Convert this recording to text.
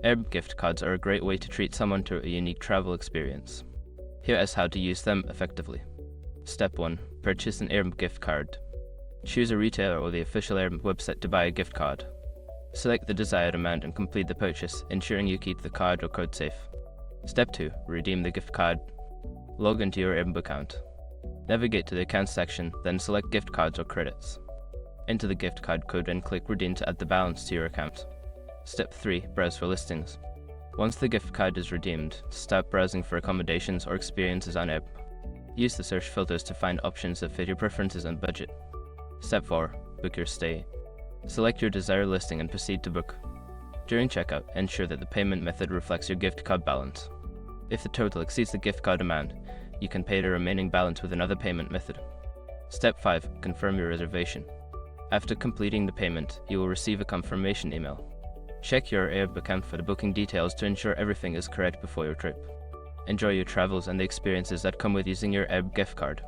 Airbnb gift cards are a great way to treat someone to a unique travel experience. Here is how to use them effectively. Step 1. Purchase an Airbnb gift card. Choose a retailer or the official Airbnb website to buy a gift card. Select the desired amount and complete the purchase, ensuring you keep the card or code safe. Step 2. Redeem the gift card. Log into your Airbnb account. Navigate to the Accounts section, then select Gift Cards or Credits. Enter the gift card code and click Redeem to add the balance to your account. Step 3. Browse for listings. Once the gift card is redeemed, start browsing for accommodations or experiences on Airbnb. Use the search filters to find options that fit your preferences and budget. Step 4. Book your stay. Select your desired listing and proceed to book. During checkout, ensure that the payment method reflects your gift card balance. If the total exceeds the gift card amount, you can pay the remaining balance with another payment method. Step 5. Confirm your reservation. After completing the payment, you will receive a confirmation email. Check your Airbnb account for the booking details to ensure everything is correct before your trip. Enjoy your travels and the experiences that come with using your Airbnb gift card.